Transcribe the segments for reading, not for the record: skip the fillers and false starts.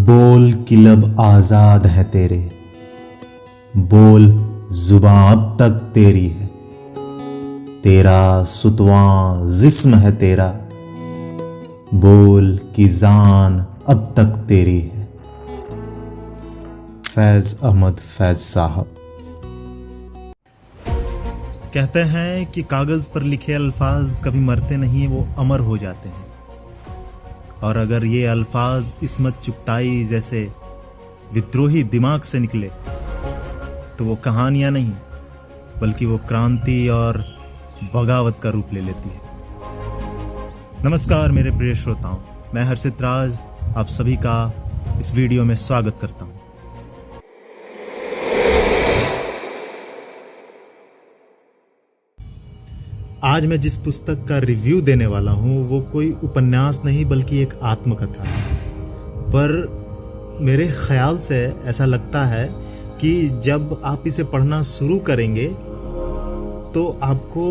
बोल कि लब आजाद है तेरे, बोल जुबां अब तक तेरी है, तेरा सुतवां जिस्म है तेरा, बोल कि जान अब तक तेरी है। फैज अहमद फैज साहब। कहते हैं कि कागज पर लिखे अल्फाज कभी मरते नहीं, वो अमर हो जाते हैं। और अगर ये अल्फाज इस्मत चुगताई जैसे विद्रोही दिमाग से निकले तो वो कहानियां नहीं बल्कि वो क्रांति और बगावत का रूप ले लेती है। नमस्कार मेरे प्रिय श्रोताओं, मैं हर्षित राज आप सभी का इस वीडियो में स्वागत करता हूं। आज मैं जिस पुस्तक का रिव्यू देने वाला हूँ वो कोई उपन्यास नहीं बल्कि एक आत्मकथा है। पर मेरे ख्याल से ऐसा लगता है कि जब आप इसे पढ़ना शुरू करेंगे तो आपको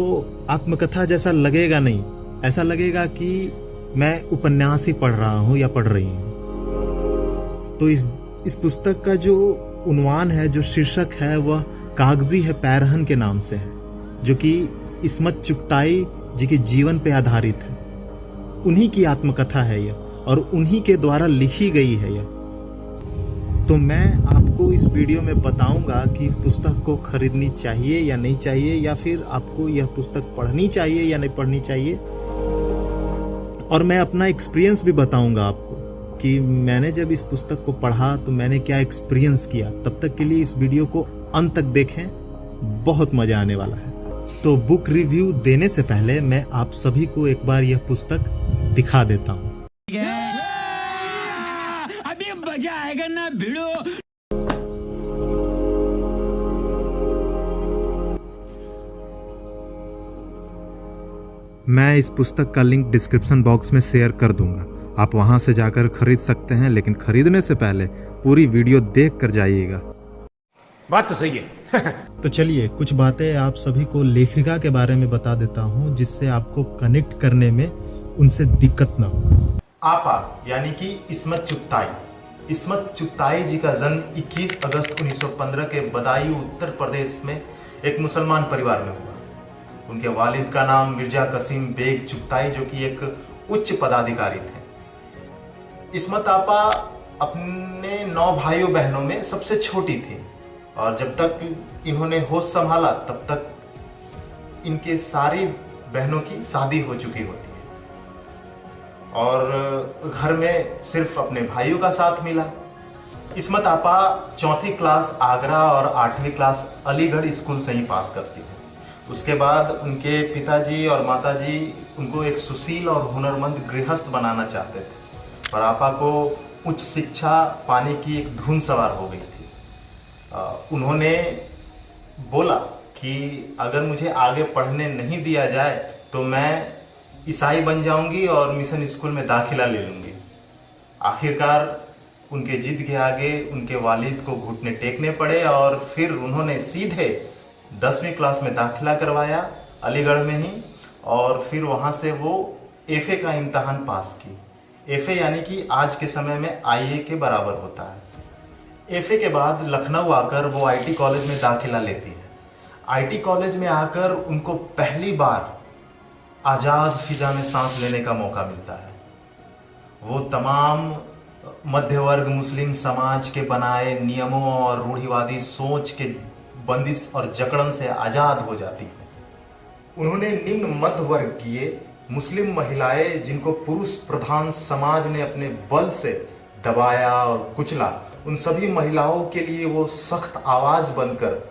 आत्मकथा जैसा लगेगा नहीं, ऐसा लगेगा कि मैं उपन्यास ही पढ़ रहा हूँ या पढ़ रही हूँ। तो इस पुस्तक का जो उन्वान है, जो शीर्षक है, वह कागजी है पैरहन के नाम से है, जो कि इस्मत चुगताई जी के जीवन पे आधारित है। उन्हीं की आत्मकथा है यह और उन्हीं के द्वारा लिखी गई है यह। तो मैं आपको इस वीडियो में बताऊंगा कि इस पुस्तक को खरीदनी चाहिए या नहीं चाहिए, या फिर आपको यह पुस्तक पढ़नी चाहिए या नहीं पढ़नी चाहिए। और मैं अपना एक्सपीरियंस भी बताऊंगा आपको कि मैंने जब इस पुस्तक को पढ़ा तो मैंने क्या एक्सपीरियंस किया। तब तक के लिए इस वीडियो को अंत तक देखें, बहुत मजा आने वाला है। तो बुक रिव्यू देने से पहले मैं आप सभी को एक बार यह पुस्तक दिखा देता हूं। अभी मजा आएगा ना भिड़ो। मैं इस पुस्तक का लिंक डिस्क्रिप्शन बॉक्स में शेयर कर दूंगा, आप वहां से जाकर खरीद सकते हैं। लेकिन खरीदने से पहले पूरी वीडियो देख कर जाइएगा। बात तो सही है। तो चलिए कुछ बातें आप सभी को लेखिका के बारे में बता देता हूं, जिससे आपको कनेक्ट करने में उनसे दिक्कत न हो। आपा यानी कि इस्मत चुगताई। इस्मत चुगताई जी का जन्म 21 अगस्त 1915 के बदायूं उत्तर प्रदेश में एक मुसलमान परिवार में हुआ। उनके वालिद का नाम मिर्जा कसीम बेग चुगताई, जो कि एक उच्च पदाधिकारी थे। इस्मत आपा अपने 9 भाइयों बहनों में सबसे छोटी थी और जब तक इन्होंने होश संभाला तब तक इनके सारी बहनों की शादी हो चुकी होती है और घर में सिर्फ अपने भाइयों का साथ मिला। इस्मत आपा 4वीं क्लास आगरा और 8वीं क्लास अलीगढ़ स्कूल से ही पास करती है। उसके बाद उनके पिताजी और माताजी उनको एक सुशील और हुनरमंद गृहस्थ बनाना चाहते थे, पर आपा को उच्च शिक्षा पाने की एक धुन सवार हो गई थी। उन्होंने बोला कि अगर मुझे आगे पढ़ने नहीं दिया जाए तो मैं ईसाई बन जाऊंगी और मिशन स्कूल में दाखिला ले लूंगी। आखिरकार उनके जिद के आगे उनके वालिद को घुटने टेकने पड़े और फिर उन्होंने सीधे 10वीं क्लास में दाखिला करवाया अलीगढ़ में ही, और फिर वहाँ से वो एफए का इम्तहान पास की। एफए यानी कि आज के समय में आईए के बराबर होता है। एफए के बाद लखनऊ आकर वो आईटी कॉलेज में दाखिला लेती है। आईटी कॉलेज में आकर उनको पहली बार आज़ाद फिजा में सांस लेने का मौका मिलता है। वो तमाम मध्य वर्ग मुस्लिम समाज के बनाए नियमों और रूढ़िवादी सोच के बंदिश और जकड़न से आज़ाद हो जाती है। उन्होंने निम्न मध्य वर्गीय मुस्लिम महिलाएं, जिनको पुरुष प्रधान समाज ने अपने बल से दबाया और कुचला, उन सभी महिलाओं के लिए वो सख्त आवाज बनकर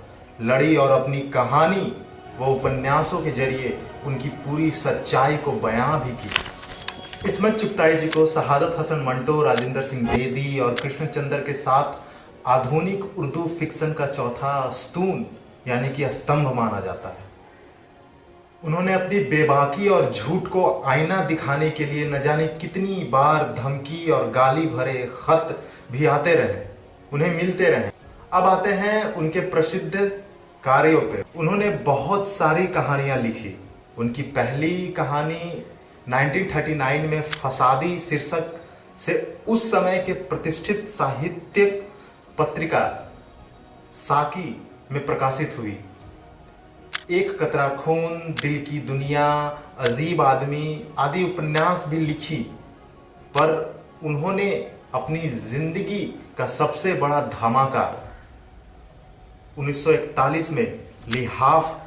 लड़ी और अपनी कहानी वो उपन्यासों के जरिए उनकी पूरी सच्चाई को बयां भी की। इस्मत चुगताई जी को शहादत हसन मंटो, राजेंद्र सिंह बेदी और कृष्णचंद्र के साथ आधुनिक उर्दू फिक्शन का चौथा स्तून यानी कि स्तंभ माना जाता है। उन्होंने अपनी बेबाकी और झूठ को आईना दिखाने के लिए न जाने कितनी बार धमकी और गाली भरे खत भी आते रहे, उन्हें मिलते रहे। अब आते हैं उनके प्रसिद्ध कार्यों पे। उन्होंने बहुत सारी कहानियां लिखी। उनकी पहली कहानी 1939 में फसादी शीर्षक से उस समय के प्रतिष्ठित साहित्यिक पत्रिका साकी में प्रकाशित हुई। एक कतरा खून, दिल की दुनिया, अजीब आदमी आदि उपन्यास भी लिखी, पर उन्होंने अपनी जिंदगी का सबसे बड़ा धमाका 1941 में लिहाफ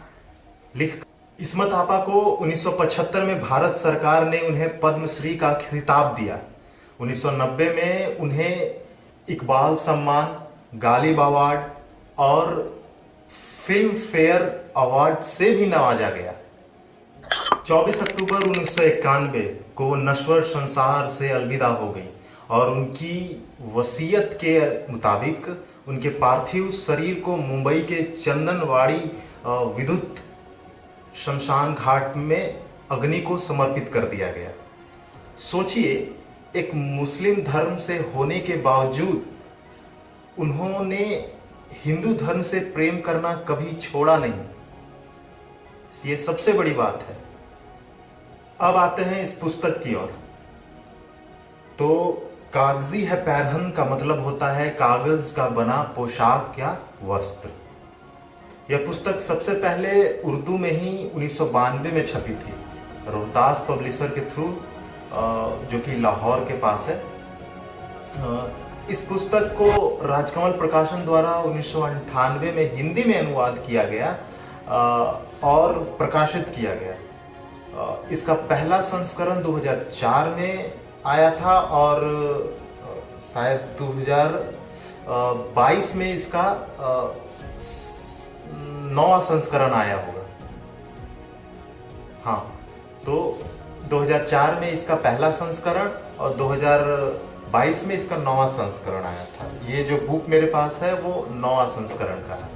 लिख इस्मत आपा को 1975 में भारत सरकार ने उन्हें पद्मश्री का खिताब दिया। 1990 में उन्हें इकबाल सम्मान, गालिब अवार्ड और फिल्म फेयर अवार्ड से भी नवाजा गया। 24 अक्टूबर 1991 को नश्वर संसार से अलविदा हो गई और उनकी वसीयत के मुताबिक उनके पार्थिव शरीर को मुंबई के चंदनवाड़ी विद्युत शमशान घाट में अग्नि को समर्पित कर दिया गया। सोचिए, एक मुस्लिम धर्म से होने के बावजूद उन्होंने हिंदू धर्म से प्रेम करना कभी छोड़ा नहीं। ये सबसे बड़ी बात है। अब आते हैं इस पुस्तक की ओर। तो कागजी है पैरहन का मतलब होता है कागज का बना पोशाक या वस्त्र। यह पुस्तक सबसे पहले उर्दू में ही 1992 में छपी थी, रोहतास पब्लिशर के थ्रू, जो कि लाहौर के पास है। इस पुस्तक को राजकमल प्रकाशन द्वारा 1998 में हिंदी में अनुवाद किया गया और प्रकाशित किया गया। इसका पहला संस्करण 2004 में आया था और शायद 2022 में इसका 9वां संस्करण आया होगा। हाँ, तो 2004 में इसका पहला संस्करण और 2022 में इसका 9वां संस्करण आया था। ये जो बुक मेरे पास है वो 9वां संस्करण का है,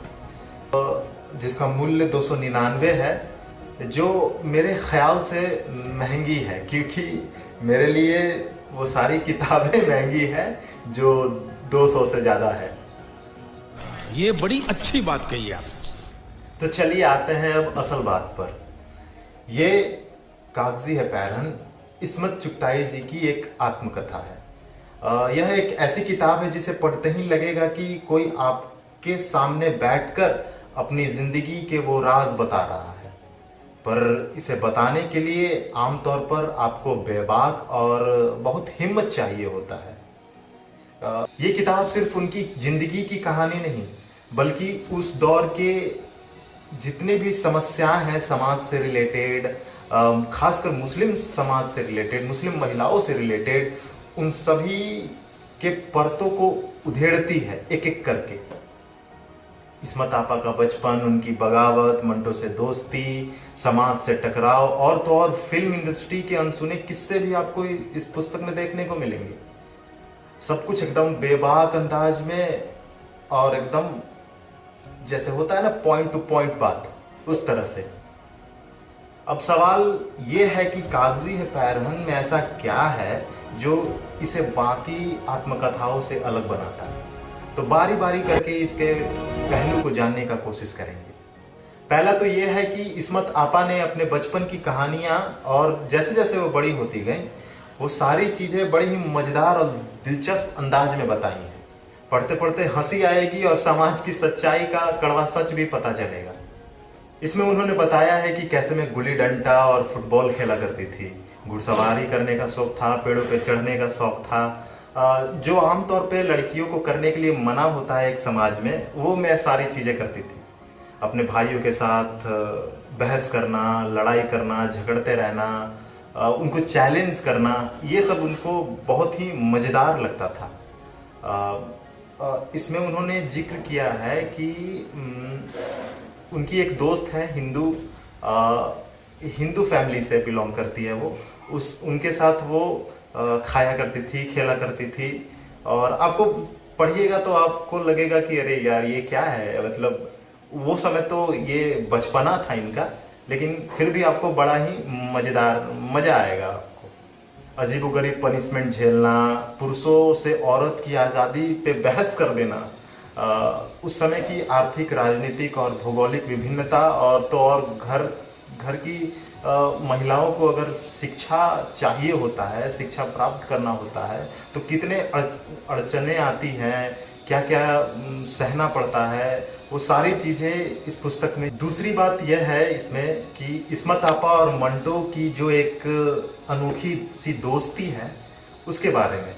जिसका मूल्य 299 है, जो मेरे ख्याल से महंगी है, क्योंकि मेरे लिए वो सारी किताबें महंगी हैं जो 200 से ज़्यादा है। ये बड़ी अच्छी बात कही आप। तो चलिए आते हैं अब असल बात पर। ये कागजी है पैरहन इस्मत चुगताई जी की एक आत्मकथा है। यह एक ऐसी किताब है जिसे पढ़ते ही लगेगा कि कोई आपके सामने बैठकर अपनी जिंदगी के वो राज बता रहा है, पर इसे बताने के लिए आमतौर पर आपको बेबाक और बहुत हिम्मत चाहिए होता है। ये किताब सिर्फ उनकी जिंदगी की कहानी नहीं, बल्कि उस दौर के जितने भी समस्याएं हैं समाज से रिलेटेड, खासकर मुस्लिम समाज से रिलेटेड, मुस्लिम महिलाओं से रिलेटेड, उन सभी के परतों को उधेड़ती है एक एक करके। इस्मत आपा का बचपन, उनकी बगावत, मंटो से दोस्ती, समाज से टकराव और तो और फिल्म इंडस्ट्री के अनसुने किस्से भी आपको इस पुस्तक में देखने को मिलेंगे। सब कुछ एकदम बेबाक अंदाज में और एकदम जैसे होता है ना पॉइंट टू पॉइंट बात, उस तरह से। अब सवाल यह है कि कागजी है पैरहन में ऐसा क्या है जो इसे बाकी आत्मकथाओं से अलग बनाता है। तो बारी बारी करके इसके पहलू को जानने का कोशिश करेंगे। पहला तो यह है कि इस्मत आपा ने अपने बचपन की कहानियां और जैसे जैसे वो बड़ी होती गई, वो सारी चीजें बड़ी ही मजेदार और दिलचस्प अंदाज में बताई हैं। पढ़ते पढ़ते हंसी आएगी और समाज की सच्चाई का कड़वा सच भी पता चलेगा। इसमें उन्होंने बताया है कि कैसे मैं गुल्ली डंडा और फुटबॉल खेला करती थी, घुड़सवारी करने का शौक था, पेड़ों पे चढ़ने का शौक था, जो आमतौर पे लड़कियों को करने के लिए मना होता है एक समाज में, वो मैं सारी चीज़ें करती थी। अपने भाइयों के साथ बहस करना, लड़ाई करना, झगड़ते रहना, उनको चैलेंज करना, ये सब उनको बहुत ही मज़ेदार लगता था। इसमें उन्होंने जिक्र किया है कि उनकी एक दोस्त है हिंदू फैमिली से बिलोंग करती है, वो उनके साथ वो खाया करती थी, खेला करती थी। और आपको पढ़िएगा तो आपको लगेगा कि अरे यार ये क्या है, मतलब वो समय तो ये बचपना था इनका, लेकिन फिर भी आपको बड़ा ही मज़ा आएगा। आपको अजीबोगरीब पनिशमेंट झेलना, पुरुषों से औरत की आज़ादी पे बहस कर देना, उस समय की आर्थिक, राजनीतिक और भौगोलिक विभिन्नता और तो और घर की महिलाओं को अगर शिक्षा चाहिए होता है, शिक्षा प्राप्त करना होता है, तो कितने अड़चने आती हैं, क्या क्या सहना पड़ता है, वो सारी चीज़ें इस पुस्तक में। दूसरी बात यह है इसमें कि इस्मत आपा और मंटो की जो एक अनोखी सी दोस्ती है उसके बारे में।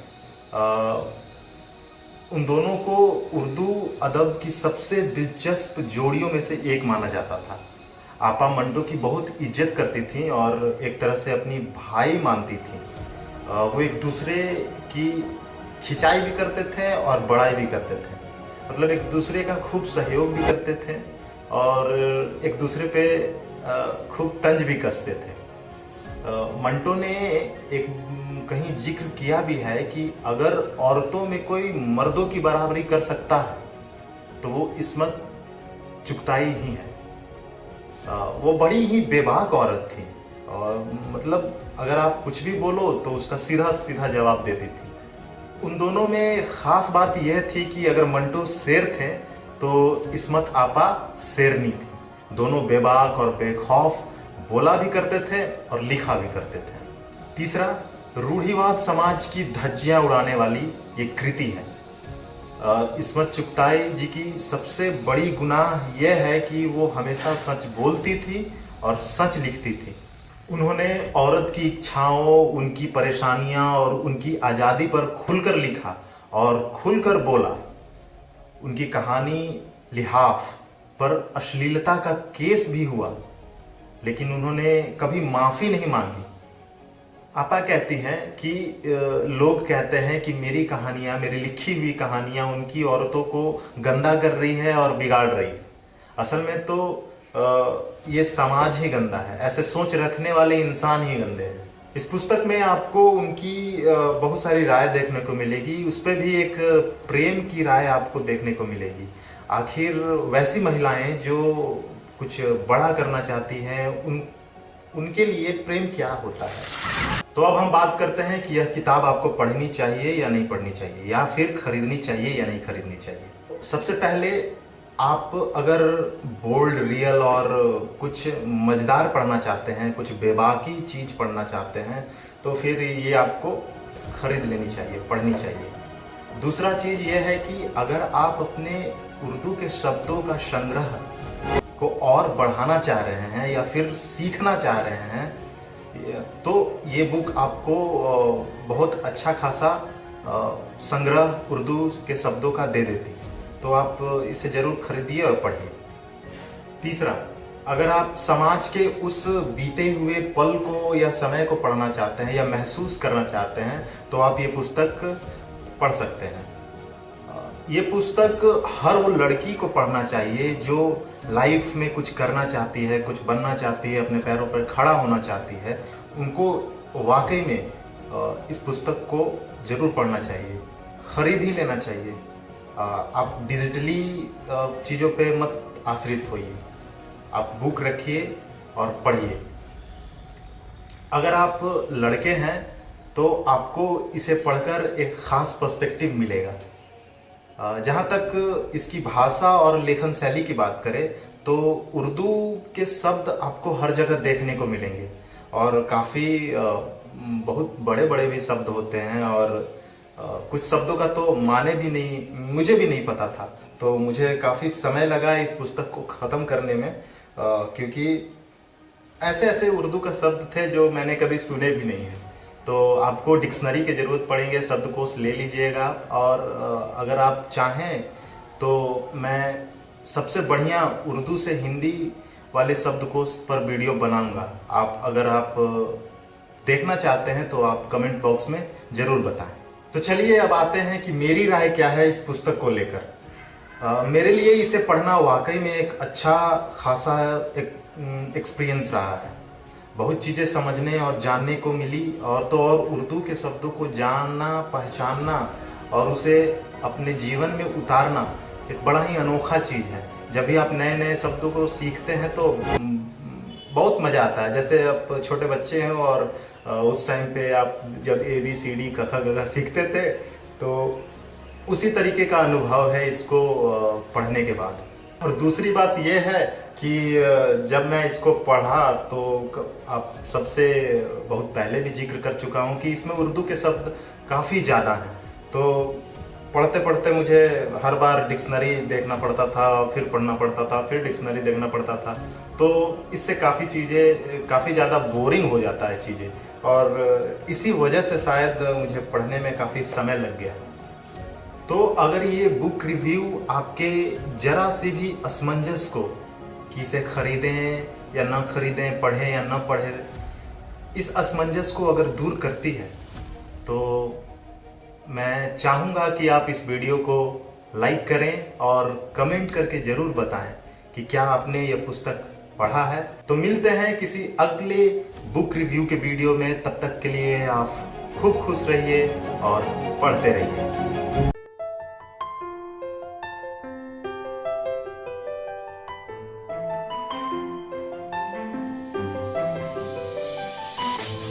उन दोनों को उर्दू अदब की सबसे दिलचस्प जोड़ियों में से एक माना जाता था। आपा मंटो की बहुत इज्जत करती थी और एक तरह से अपनी भाई मानती थी। वो एक दूसरे की खिंचाई भी करते थे और बड़ाई भी करते थे, मतलब एक दूसरे का खूब सहयोग भी करते थे और एक दूसरे पे खूब तंज भी कसते थे। मंटो ने एक कहीं जिक्र किया भी है कि अगर औरतों में कोई मर्दों की बराबरी कर सकता है तो वो इस्मत चुगताई ही है। वो बड़ी ही बेबाक औरत थी और मतलब अगर आप कुछ भी बोलो तो उसका सीधा सीधा जवाब देती थी। उन दोनों में ख़ास बात यह थी कि अगर मंटो शेर थे तो इस्मत आपा शेरनी थी। दोनों बेबाक और बेखौफ बोला भी करते थे और लिखा भी करते थे। तीसरा, रूढ़िवाद समाज की धज्जियां उड़ाने वाली ये कृति है। इस्मत चुगताई जी की सबसे बड़ी गुनाह यह है कि वो हमेशा सच बोलती थी और सच लिखती थी। उन्होंने औरत की इच्छाओं, उनकी परेशानियां और उनकी आज़ादी पर खुलकर लिखा और खुलकर बोला। उनकी कहानी लिहाफ पर अश्लीलता का केस भी हुआ, लेकिन उन्होंने कभी माफ़ी नहीं मांगी। आपा कहती हैं कि लोग कहते हैं कि मेरी कहानियाँ, मेरी लिखी हुई कहानियाँ उनकी औरतों को गंदा कर रही है और बिगाड़ रही है। असल में तो ये समाज ही गंदा है, ऐसे सोच रखने वाले इंसान ही गंदे हैं। इस पुस्तक में आपको उनकी बहुत सारी राय देखने को मिलेगी, उस पर भी एक प्रेम की राय आपको देखने को मिलेगी। आखिर वैसी महिलाएं जो कुछ बड़ा करना चाहती हैं, उनके लिए प्रेम क्या होता है। तो अब हम बात करते हैं कि यह किताब आपको पढ़नी चाहिए या नहीं पढ़नी चाहिए, या फिर खरीदनी चाहिए या नहीं खरीदनी चाहिए। सबसे पहले आप अगर बोल्ड, रियल और कुछ मज़ेदार पढ़ना चाहते हैं, कुछ बेबाकी चीज़ पढ़ना चाहते हैं, तो फिर ये आपको खरीद लेनी चाहिए, पढ़नी चाहिए। दूसरा चीज़ ये है कि अगर आप अपने उर्दू के शब्दों का संग्रह को और बढ़ाना चाह रहे हैं या फिर सीखना चाह रहे हैं, तो ये बुक आपको बहुत अच्छा खासा संग्रह उर्दू के शब्दों का दे देती है। तो आप इसे ज़रूर खरीदिए और पढ़िए। तीसरा, अगर आप समाज के उस बीते हुए पल को या समय को पढ़ना चाहते हैं या महसूस करना चाहते हैं, तो आप ये पुस्तक पढ़ सकते हैं। ये पुस्तक हर वो लड़की को पढ़ना चाहिए जो लाइफ में कुछ करना चाहती है, कुछ बनना चाहती है, अपने पैरों पर खड़ा होना चाहती है। उनको वाकई में इस पुस्तक को ज़रूर पढ़ना चाहिए, ख़रीद ही लेना चाहिए। आप डिजिटली चीज़ों पे मत आश्रित होइए, आप बुक रखिए और पढ़िए। अगर आप लड़के हैं तो आपको इसे पढ़कर एक ख़ास पर्सपेक्टिव मिलेगा। जहाँ तक इसकी भाषा और लेखन शैली की बात करें तो उर्दू के शब्द आपको हर जगह देखने को मिलेंगे और काफ़ी बहुत बड़े बड़े भी शब्द होते हैं और कुछ शब्दों का तो माने भी नहीं, मुझे भी नहीं पता था। तो मुझे काफ़ी समय लगा इस पुस्तक को ख़त्म करने में, क्योंकि ऐसे ऐसे उर्दू का शब्द थे जो मैंने कभी सुने भी नहीं हैं। तो आपको डिक्शनरी की ज़रूरत पड़ेंगे, शब्दकोश ले लीजिएगा। और अगर आप चाहें तो मैं सबसे बढ़िया उर्दू से हिंदी वाले शब्दकोश पर वीडियो बनाऊंगा। अगर आप देखना चाहते हैं तो आप कमेंट बॉक्स में ज़रूर बताएं। तो चलिए अब आते हैं कि मेरी राय क्या है इस पुस्तक को लेकर। मेरे लिए इसे पढ़ना वाकई में एक अच्छा खासा एक्सपीरियंस रहा है। बहुत चीज़ें समझने और जानने को मिली, और तो और उर्दू के शब्दों को जानना, पहचानना और उसे अपने जीवन में उतारना एक बड़ा ही अनोखा चीज़ है। जब भी आप नए नए शब्दों को सीखते हैं तो बहुत मज़ा आता है। जैसे आप छोटे बच्चे हैं और उस टाइम पे आप जब ABCD क ख ग घ सीखते थे, तो उसी तरीके का अनुभव है इसको पढ़ने के बाद। और दूसरी बात यह है कि जब मैं इसको पढ़ा तो आप सबसे बहुत पहले भी जिक्र कर चुका हूँ कि इसमें उर्दू के शब्द काफ़ी ज़्यादा हैं। तो पढ़ते पढ़ते मुझे हर बार डिक्शनरी देखना पड़ता था, फिर पढ़ना पड़ता था, फिर डिक्शनरी देखना पड़ता था। तो इससे काफ़ी ज़्यादा बोरिंग हो जाता है चीज़ें, और इसी वजह से शायद मुझे पढ़ने में काफ़ी समय लग गया। तो अगर ये बुक रिव्यू आपके ज़रा सी भी असमंजस को कि इसे खरीदें या ना खरीदें, पढ़ें या ना पढ़ें, इस असमंजस को अगर दूर करती है तो मैं चाहूँगा कि आप इस वीडियो को लाइक करें और कमेंट करके ज़रूर बताएं कि क्या आपने ये पुस्तक पढ़ा है। तो मिलते हैं किसी अगले बुक रिव्यू के वीडियो में। तब तक के लिए आप खूब खुश रहिए और पढ़ते रहिए।